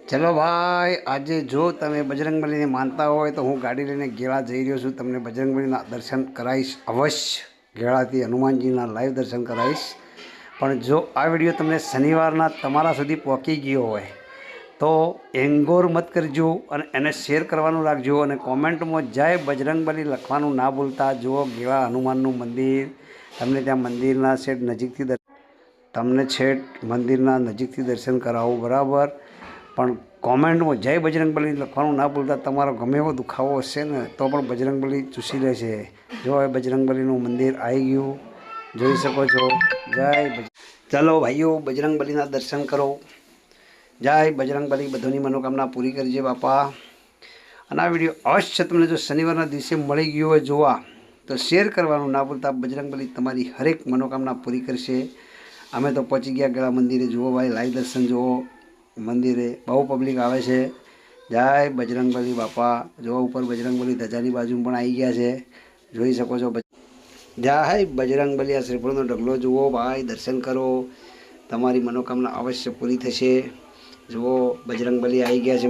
चलो भाई आज जो तमे बजरंगबली ने मानता हो तो हूँ गाड़ी लईने गेळा जई रह्यो छुं। तमने बजरंगबलीना दर्शन कराईश अवश्य। गेळाथी हनुमानजीना लाइव दर्शन कराईश। पण जो आ विडियो तमने शनिवारना तमारा सुधी पहोंची गयो होय तो एंगोर मत करजो अने एने शेर करवानुं राखजो अने कॉमेंटमां जय बजरंगबली लखवानुं ना भूलता। जो गेळा हनुमाननुं मंदिर तमने त्यां मंदिरना छेट नजीकथी तमने छेट मंदिरना नजीकथी दर्शन करावुं बराबर। पण कॉमेंटमां जय बजरंगबली लखवानुं ना भूलता। तमारो गमे एवो दुखावो हशे ने तो पण बजरंगबली चूसी लेशे। जो हवे बजरंगबलीनुं मंदिर आई गयुं, जोई शको छो। जय चलो भाईओ बजरंगबलीना दर्शन करो। जय बजरंगबली बधोनी मनोकामना पूरी करजे बापा। અને આ વિડીયો અવશ્ય તમને જો શનિવારના દિવસે મળી ગયો હોય જોવા તો શેર કરવાનું ના ભૂલતા। બજરંગબલી તમારી હરેક મનોકામના પૂરી કરશે। અમે તો પહોંચી ગયા ગળા મંદિરે। જુઓ ભાઈ લાઈવ દર્શન જુઓ મંદિરે બહુ પબ્લિક આવે છે। જય બજરંગબલી બાપા। જો ઉપર બજરંગબલી ધજાની બાજુમાં પણ આવી ગયા છે, જોઈ શકો છો। જય બજરંગબલી। આ શ્રીફળનો ઢગલો જુઓ ભાઈ, દર્શન કરો, તમારી મનોકામના અવશ્ય પૂરી થશે। જુઓ બજરંગબલી આવી ગયા છે।